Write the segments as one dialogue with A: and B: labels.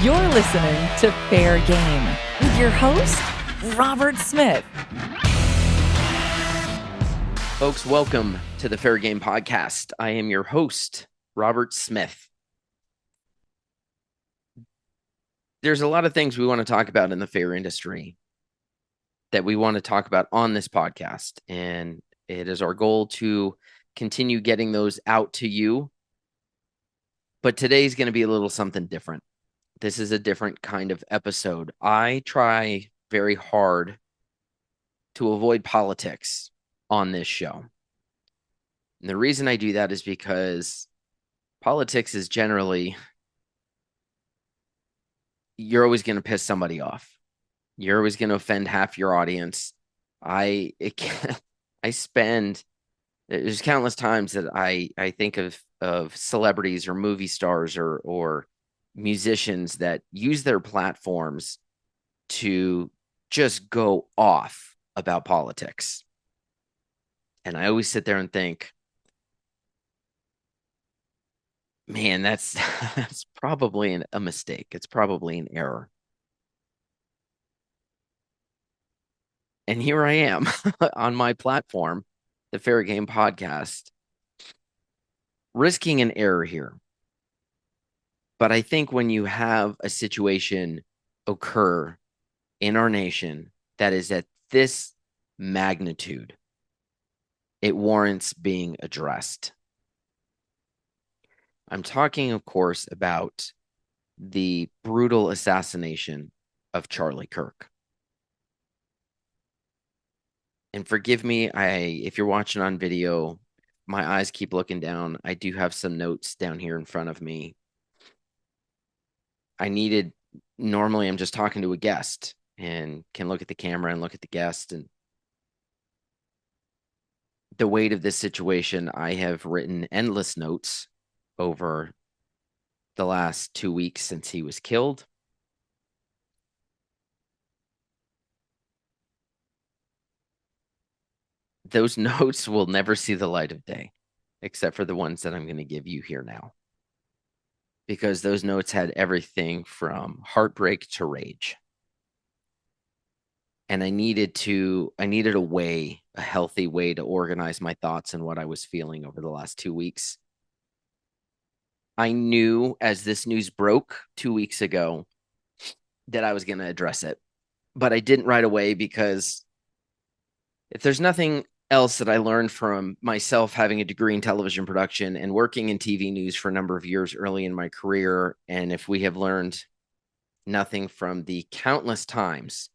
A: You're listening to Fair Game with your host, Robert Smith.
B: Folks, welcome to the Fair Game Podcast. I am your host, Robert Smith. There's a lot of things we want to talk about in the fair industry that we want to talk about on this podcast, and it is our goal to continue getting those out to you. But today's going to be a little something different. This is a different kind of episode. I try very hard to avoid politics on this show. And the reason I do that is because politics is generally, you're always going to piss somebody off. You're always going to offend half your audience. There's countless times that I think of celebrities or movie stars or musicians that use their platforms to just go off about politics. And I always sit there and think, man, that's probably a mistake. It's probably an error. And here I am on my platform, the Fair Game Podcast, risking an error here. But I think when you have a situation occur in our nation that is at this magnitude, it warrants being addressed. I'm talking, of course, about the brutal assassination of Charlie Kirk. And forgive me, if you're watching on video, my eyes keep looking down. I do have some notes down here in front of me. Normally I'm just talking to a guest and can look at the camera and look at the guest. And the weight of this situation, I have written endless notes over the last 2 weeks since he was killed. Those notes will never see the light of day, except for the ones that I'm going to give you here now. Because those notes had everything from heartbreak to rage. And I needed a healthy way to organize my thoughts and what I was feeling over the last 2 weeks. I knew as this news broke 2 weeks ago that I was going to address it, but I didn't right away because if there's nothing else that I learned from myself having a degree in television production and working in TV news for a number of years early in my career, and if we have learned nothing from the countless times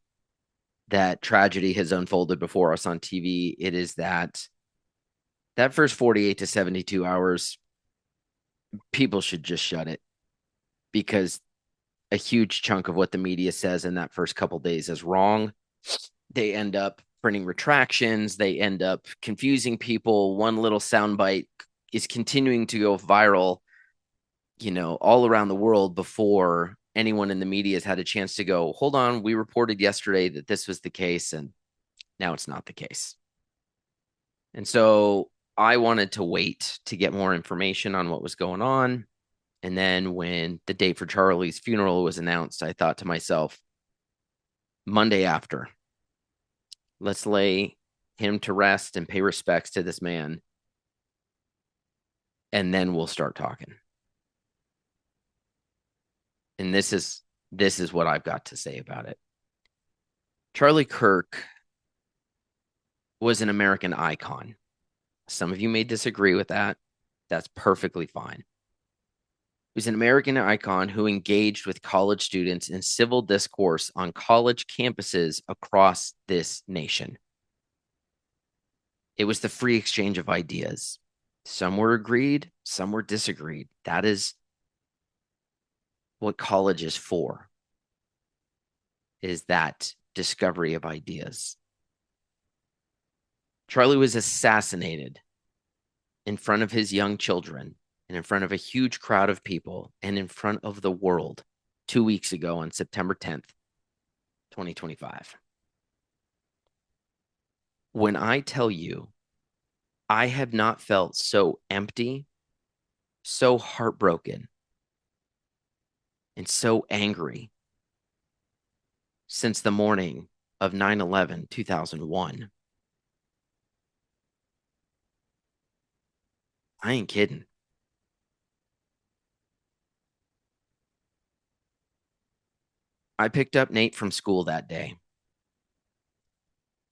B: that tragedy has unfolded before us on TV, it is that first 48 to 72 hours, people should just shut it, because a huge chunk of what the media says in that first couple days is wrong. They end up printing retractions. They end up confusing people. One little soundbite is continuing to go viral, all around the world before anyone in the media has had a chance to go, hold on, we reported yesterday that this was the case, and now it's not the case. And so I wanted to wait to get more information on what was going on. And then when the date for Charlie's funeral was announced, I thought to myself, Monday after, let's lay him to rest and pay respects to this man. And then we'll start talking. And this is what I've got to say about it. Charlie Kirk was an American icon. Some of you may disagree with that. That's perfectly fine. He was an American icon who engaged with college students in civil discourse on college campuses across this nation. It was the free exchange of ideas. Some were agreed, some were disagreed. That is what college is for, is that discovery of ideas. Charlie was assassinated in front of his young children and in front of a huge crowd of people and in front of the world 2 weeks ago on September 10th, 2025. When I tell you, I have not felt so empty, so heartbroken, and so angry since the morning of 9/11, 2001. I ain't kidding. I picked up Nate from school that day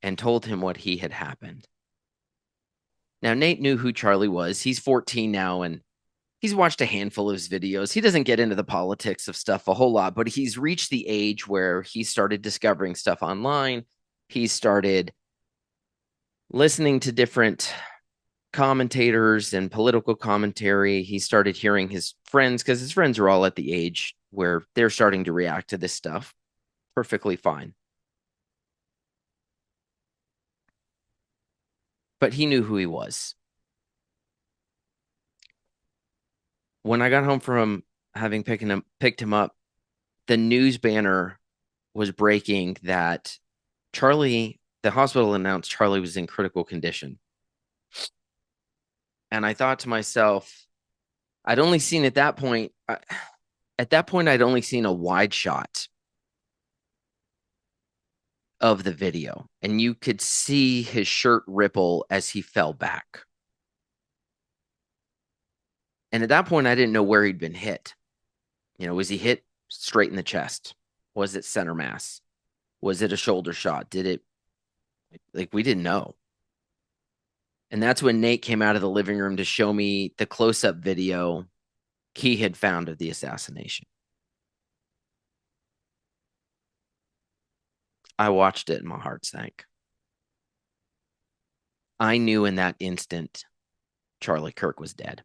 B: and told him what he had happened. Now, Nate knew who Charlie was. He's 14 now and he's watched a handful of his videos. He doesn't get into the politics of stuff a whole lot, but he's reached the age where he started discovering stuff online. He started listening to different commentators and political commentary. He started hearing his friends because his friends are all at the age where they're starting to react to this stuff. Perfectly fine. But he knew who he was. When I got home from having picked him up, the news banner was breaking that Charlie, the hospital announced Charlie was in critical condition. And I thought to myself, I'd only seen at that point, I'd only seen a wide shot of the video, and you could see his shirt ripple as he fell back. And at that point, I didn't know where he'd been hit. Was he hit straight in the chest? Was it center mass? Was it a shoulder shot? Did it, like, we didn't know. And that's when Nate came out of the living room to show me the close up video he had found of the assassination. I watched it and my heart sank. I knew in that instant Charlie Kirk was dead.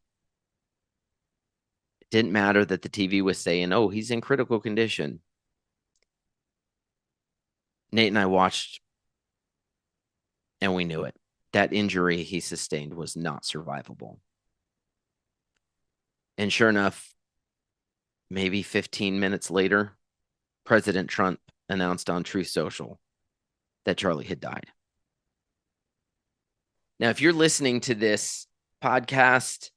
B: It didn't matter that the TV was saying, oh, he's in critical condition. Nate and I watched and we knew it. That injury he sustained was not survivable. And sure enough, maybe 15 minutes later, President Trump announced on Truth Social that Charlie had died. Now, if you're listening to this podcast,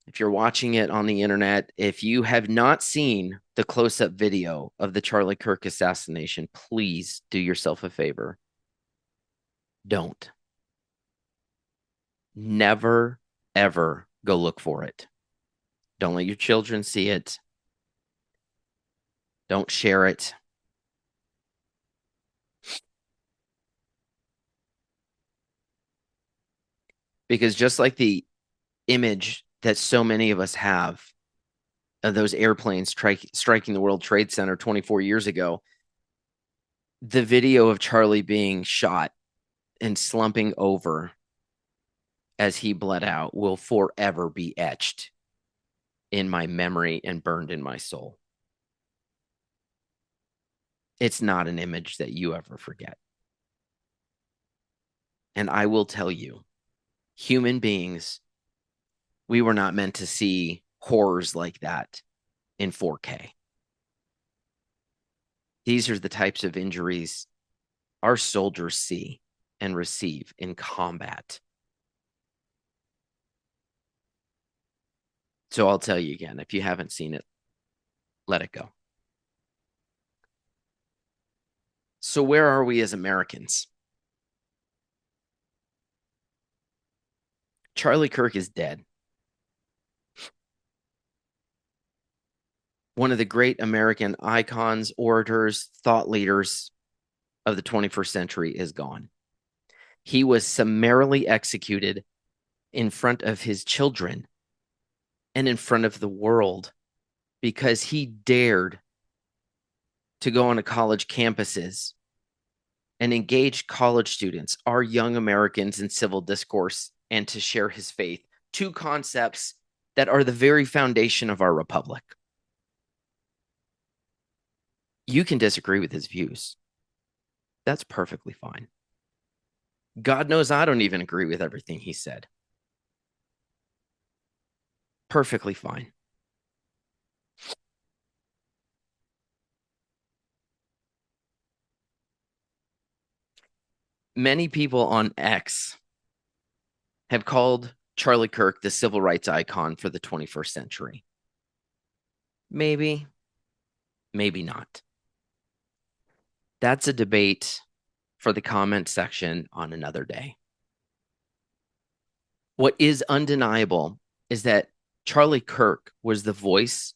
B: if you're watching it on the internet, if you have not seen the close-up video of the Charlie Kirk assassination, please do yourself a favor. Don't. Never, ever go look for it. Don't let your children see it. Don't share it. Because just like the image that so many of us have of those airplanes striking the World Trade Center 24 years ago, the video of Charlie being shot and slumping over as he bled out will forever be etched in my memory and burned in my soul. It's not an image that you ever forget. And I will tell you, human beings, we were not meant to see horrors like that in 4K. These are the types of injuries our soldiers see and receive in combat. So I'll tell you again, if you haven't seen it, let it go. So where are we as Americans? Charlie Kirk is dead. One of the great American icons, orators, thought leaders of the 21st century is gone. He was summarily executed in front of his children and in front of the world because he dared to go onto college campuses and engage college students, our young Americans, in civil discourse and to share his faith, two concepts that are the very foundation of our republic. You can disagree with his views. That's perfectly fine. God knows I don't even agree with everything he said. Perfectly fine. Many people on X have called Charlie Kirk the civil rights icon for the 21st century. Maybe. Maybe not. That's a debate for the comment section on another day. What is undeniable is that Charlie Kirk was the voice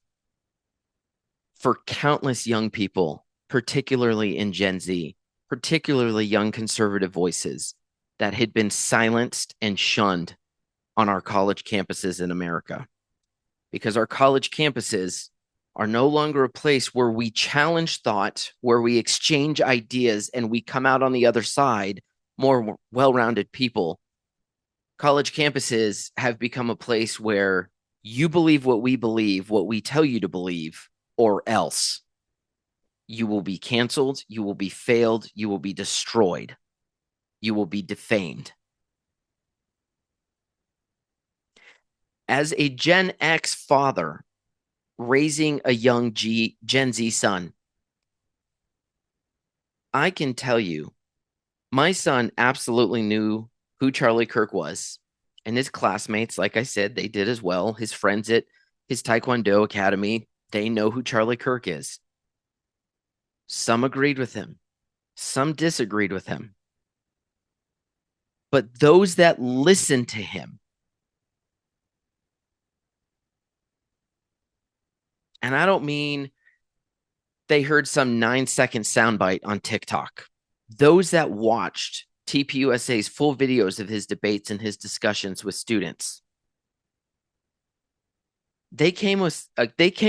B: for countless young people, particularly in Gen Z, particularly young conservative voices that had been silenced and shunned on our college campuses in America. Because our college campuses are no longer a place where we challenge thought, where we exchange ideas, and we come out on the other side more well-rounded people. College campuses have become a place where you believe, what we tell you to believe, or else you will be canceled, you will be failed, you will be destroyed, you will be defamed. As a Gen X father raising a young Gen Z son, I can tell you, my son absolutely knew who Charlie Kirk was. And his classmates, like I said, they did as well. His friends at his Taekwondo academy, they know who Charlie Kirk is. Some agreed with him, some disagreed with him. But those that listened to him, and I don't mean they heard some 9-second soundbite on TikTok, those that watched TPUSA's full videos of his debates and his discussions with students, they came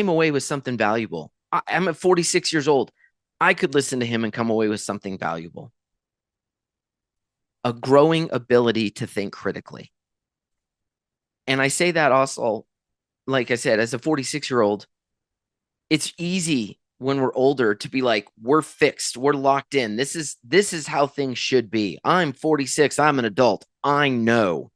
B: away with something valuable. I'm at 46 years old. I could listen to him and come away with something valuable. A growing ability to think critically. And I say that also, like I said, as a 46-year-old, it's easy when we're older to be like, we're fixed, we're locked in. This is how things should be. I'm 46, I'm an adult. I know.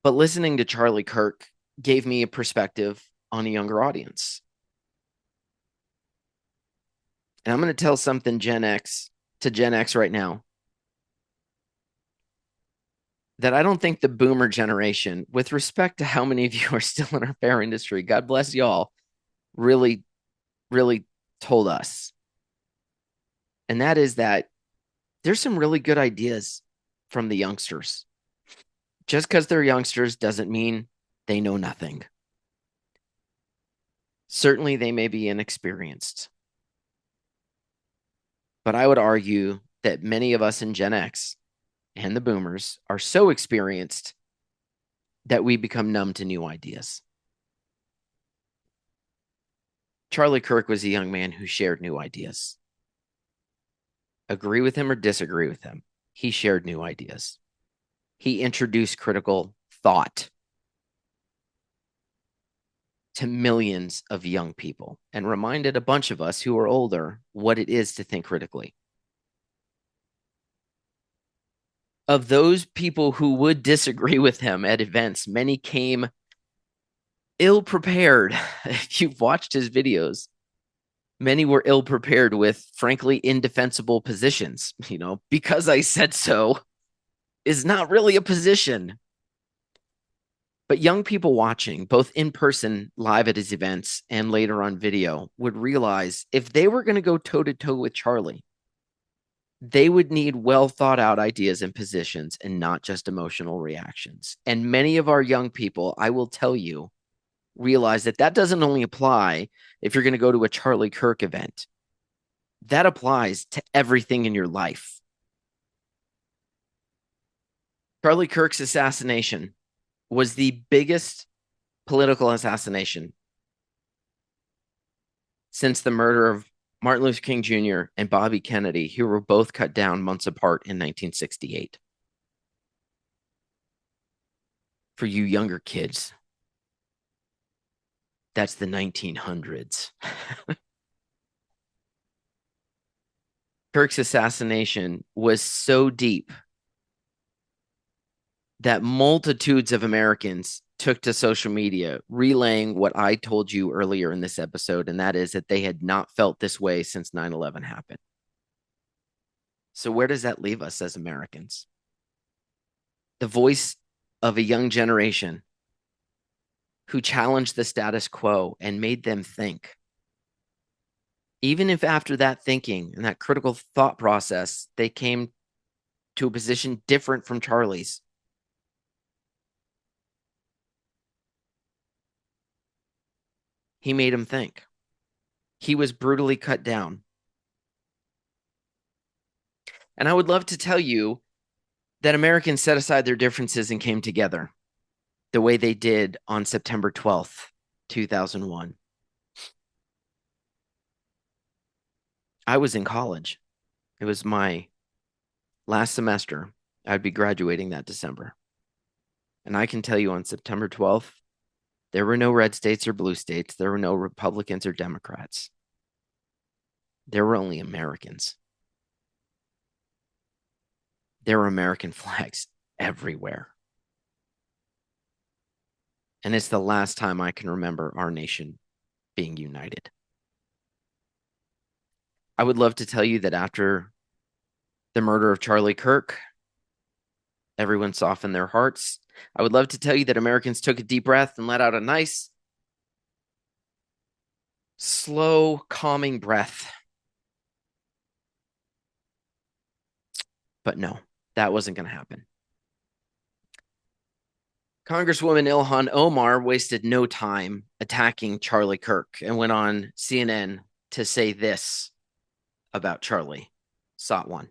B: But listening to Charlie Kirk gave me a perspective on a younger audience. And I'm going to tell something Gen X right now that I don't think the boomer generation, with respect to how many of you are still in our fair industry, God bless y'all, really, really told us. And that is that there's some really good ideas from the youngsters. Just because they're youngsters doesn't mean they know nothing. Certainly, they may be inexperienced. But I would argue that many of us in Gen X and the boomers are so experienced that we become numb to new ideas. Charlie Kirk was a young man who shared new ideas. Agree with him or disagree with him, he shared new ideas. He introduced critical thought to millions of young people and reminded a bunch of us who are older what it is to think critically. Of those people who would disagree with him at events, many came ill prepared. If you've watched his videos, many were ill prepared with, frankly, indefensible positions. Because I said so is not really a position. But young people watching, both in person, live at his events, and later on video, would realize if they were going to go toe to toe with Charlie, they would need well thought out ideas and positions and not just emotional reactions. And many of our young people, I will tell you, realize that that doesn't only apply if you're going to go to a Charlie Kirk event. That applies to everything in your life. Charlie Kirk's assassination was the biggest political assassination since the murder of Martin Luther King Jr. and Bobby Kennedy, who were both cut down months apart in 1968. For you younger kids, that's the 1900s. Kirk's assassination was so deep that multitudes of Americans took to social media, relaying what I told you earlier in this episode, and that is that they had not felt this way since 9/11 happened. So where does that leave us as Americans? The voice of a young generation who challenged the status quo and made them think. Even if after that thinking and that critical thought process, they came to a position different from Charlie's, he made him think. He was brutally cut down. And I would love to tell you that Americans set aside their differences and came together the way they did on September 12th, 2001. I was in college. It was my last semester. I'd be graduating that December. And I can tell you on September 12th, there were no red states or blue states. There were no Republicans or Democrats. There were only Americans. There were American flags everywhere. And it's the last time I can remember our nation being united. I would love to tell you that after the murder of Charlie Kirk, everyone softened their hearts. I would love to tell you that Americans took a deep breath and let out a nice, slow, calming breath. But no, that wasn't going to happen. Congresswoman Ilhan Omar wasted no time attacking Charlie Kirk and went on CNN to say this about Charlie. Sought one.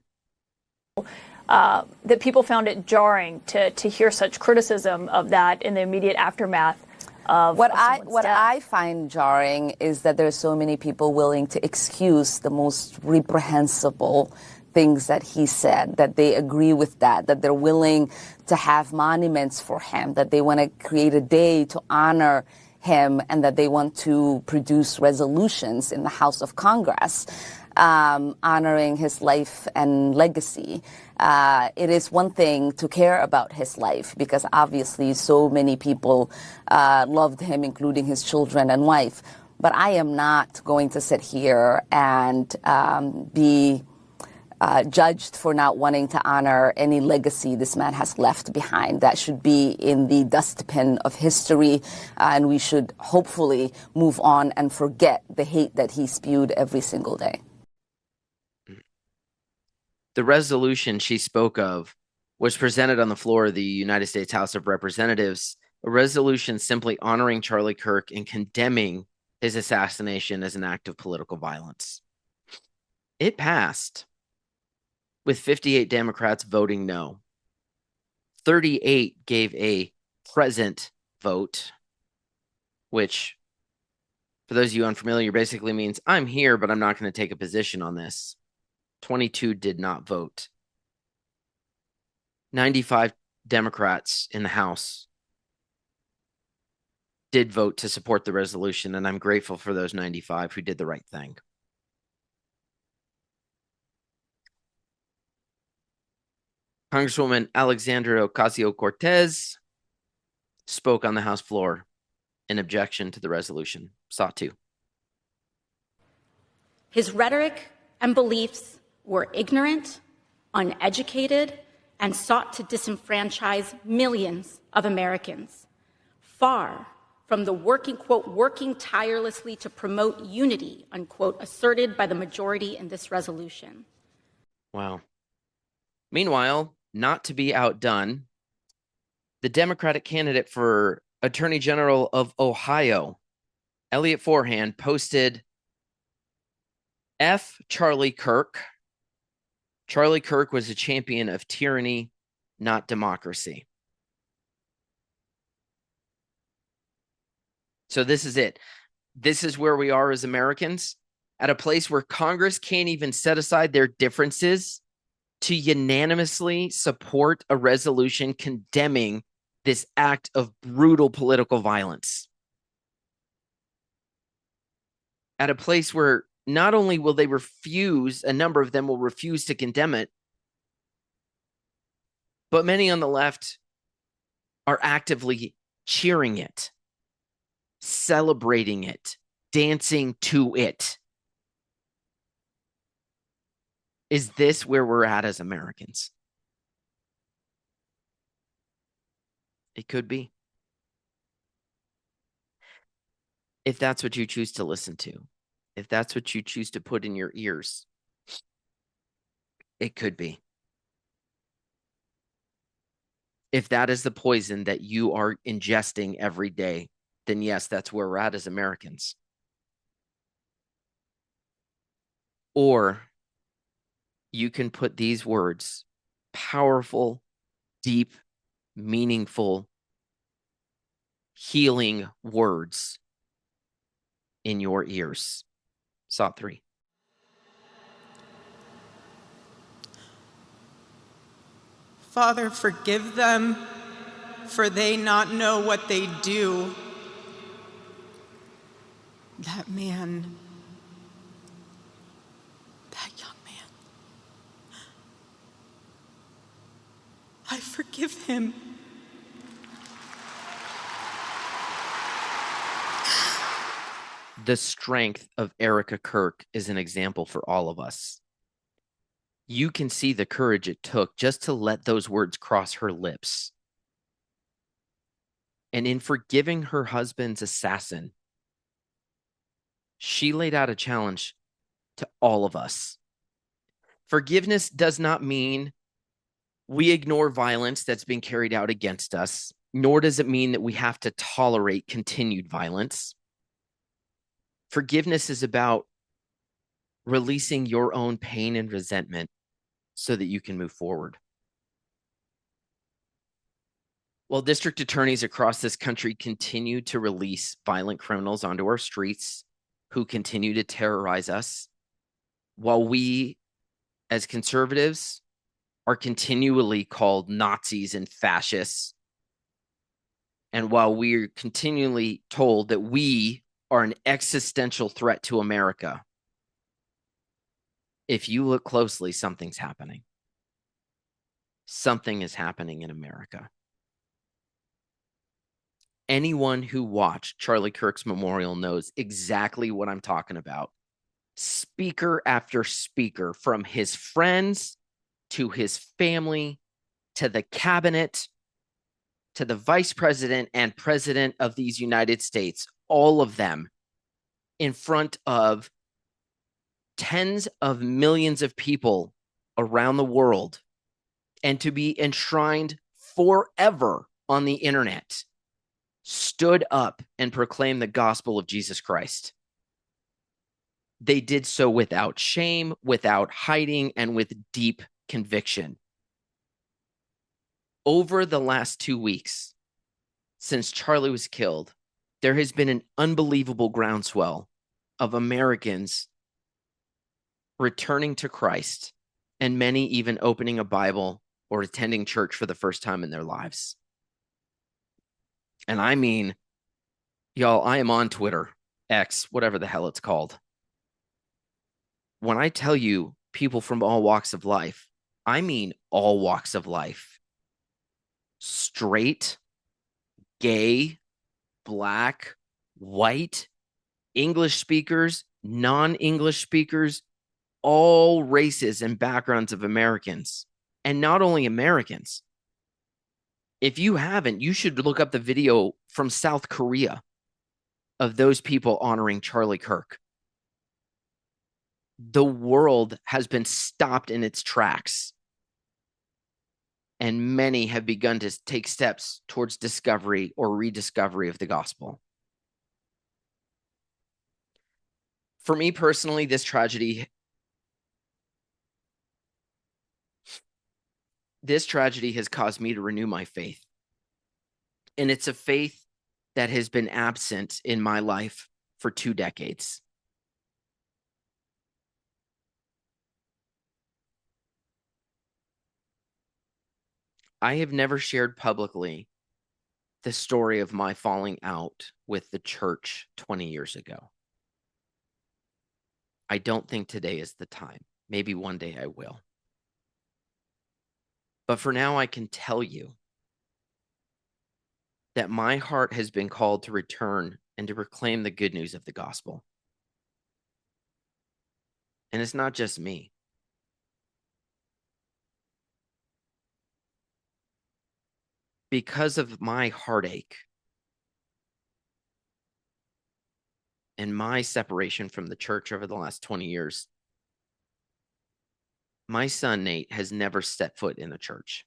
C: That people found it jarring to hear such criticism of that in the immediate aftermath of
D: what
C: death.
D: I find jarring is that there's so many people willing to excuse the most reprehensible things that he said, that they agree with that they're willing to have monuments for him, that they want to create a day to honor him, and that they want to produce resolutions in the House of Congress honoring his life and legacy. It is one thing to care about his life, because obviously so many people loved him, including his children and wife. But I am not going to sit here and be judged for not wanting to honor any legacy this man has left behind. That should be in the dustbin of history, and we should hopefully move on and forget the hate that he spewed every single day.
B: The resolution she spoke of was presented on the floor of the United States House of Representatives, a resolution simply honoring Charlie Kirk and condemning his assassination as an act of political violence. It passed with 58 Democrats voting no. 38 gave a present vote, which, for those of you unfamiliar, basically means I'm here, but I'm not going to take a position on this. 22 did not vote. 95 Democrats in the House did vote to support the resolution, and I'm grateful for those 95 who did the right thing. Congresswoman Alexandria Ocasio-Cortez spoke on the House floor in objection to the resolution. Sought to.
E: His rhetoric and beliefs were ignorant, uneducated, and sought to disenfranchise millions of Americans, far from the working tirelessly to promote unity, unquote, asserted by the majority in this resolution.
B: Wow. Meanwhile, not to be outdone, the Democratic candidate for Attorney General of Ohio, Elliot Forehand, posted F. Charlie Kirk. Charlie Kirk was a champion of tyranny, not democracy. So this is it. This is where we are as Americans, at a place where Congress can't even set aside their differences to unanimously support a resolution condemning this act of brutal political violence. At a place where not only will they refuse, a number of them will refuse to condemn it, but many on the left are actively cheering it, celebrating it, dancing to it. Is this where we're at as Americans? It could be. if that's what you choose to listen to, if that's what you choose to put in your ears, it could be. If that is the poison that you are ingesting every day, then yes, that's where we're at as Americans. Or you can put these words, powerful, deep, meaningful, healing words, in your ears. Saw 3.
F: Father, forgive them, for they not know what they do. That man, that young man, I forgive him.
B: The strength of Erica Kirk is an example for all of us. You can see the courage it took just to let those words cross her lips. And in forgiving her husband's assassin, she laid out a challenge to all of us. Forgiveness does not mean we ignore violence that's being carried out against us, nor does it mean that we have to tolerate continued violence. Forgiveness is about releasing your own pain and resentment so that you can move forward. While district attorneys across this country continue to release violent criminals onto our streets who continue to terrorize us, while we as conservatives are continually called Nazis and fascists, and while we're continually told that we are an existential threat to America, if you look closely, something's happening. Something is happening in America. Anyone who watched Charlie Kirk's memorial knows exactly what I'm talking about. Speaker after speaker, from his friends to his family to the cabinet to the vice president and president of these United States, all of them in front of tens of millions of people around the world, and to be enshrined forever on the internet, stood up and proclaimed the gospel of Jesus Christ. They did so without shame, without hiding, and with deep conviction. Over the last 2 weeks, since Charlie was killed, there has been an unbelievable groundswell of Americans returning to Christ, and many even opening a Bible or attending church for the first time in their lives. And I mean, y'all, I am on Twitter, X, whatever the hell it's called. When I tell you people from all walks of life, I mean all walks of life. Straight, gay, black, white, English speakers, non-English speakers, all races and backgrounds of Americans. And not only Americans. If you haven't, you should look up the video from South Korea of those people honoring Charlie Kirk. The world has been stopped in its tracks, and many have begun to take steps towards discovery or rediscovery of the gospel. For me personally, this tragedy has caused me to renew my faith. And it's a faith that has been absent in my life for 2 decades. I have never shared publicly the story of my falling out with the church 20 years ago. I don't think today is the time. Maybe one day I will. But for now, I can tell you that my heart has been called to return and to proclaim the good news of the gospel. And it's not just me. Because of my heartache, and my separation from the church over the last 20 years, my son, Nate, has never set foot in a church.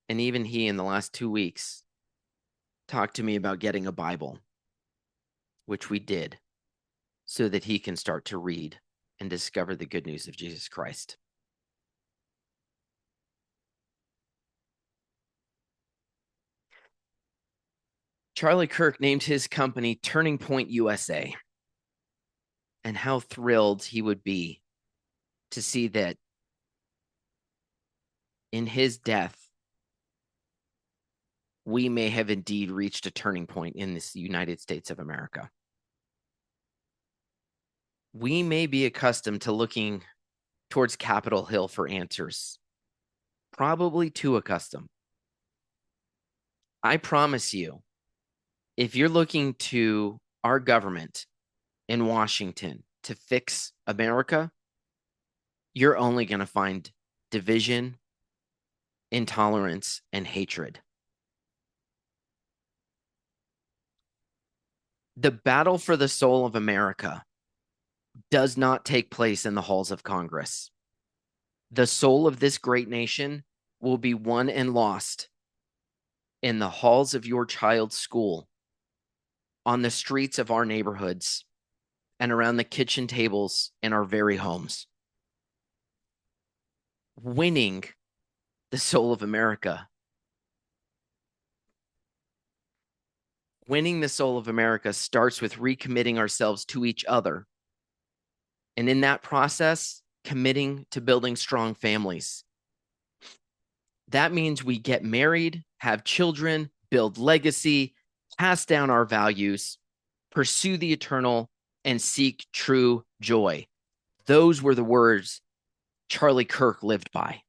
B: And even he, in the last 2 weeks, talked to me about getting a Bible, which we did, so that he can start to read and discover the good news of Jesus Christ. Charlie Kirk named his company Turning Point USA. And how thrilled he would be to see that in his death, we may have indeed reached a turning point in this United States of America. We may be accustomed to looking towards Capitol Hill for answers, probably too accustomed. I promise you, if you're looking to our government in Washington to fix America, you're only going to find division, intolerance, and hatred. The battle for the soul of America does not take place in the halls of Congress. The soul of this great nation will be won and lost in the halls of your child's school, on the streets of our neighborhoods, and around the kitchen tables in our very homes. Winning the soul of America. Winning the soul of America starts with recommitting ourselves to each other. And in that process, committing to building strong families. That means we get married, have children, build legacy, pass down our values, pursue the eternal, and seek true joy. Those were the words Charlie Kirk lived by.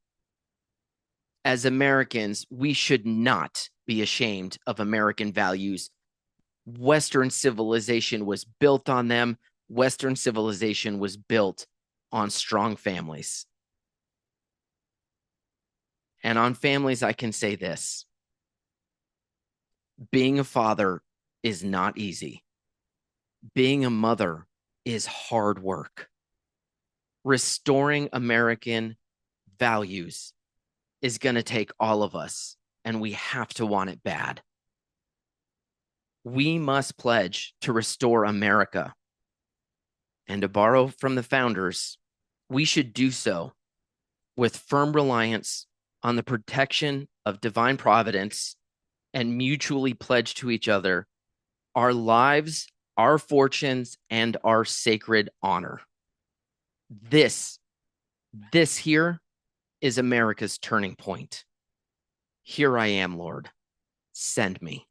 B: As Americans, we should not be ashamed of American values. Western civilization was built on them. Western civilization was built on strong families. And on families, I can say this. Being a father is not easy. Being a mother is hard work. Restoring American values is going to take all of us, and we have to want it bad. We must pledge to restore America. And to borrow from the founders, we should do so with firm reliance on the protection of divine providence and mutually pledge to each other our lives, our fortunes, and our sacred honor. This here is America's turning point. Here I am, Lord. Send me.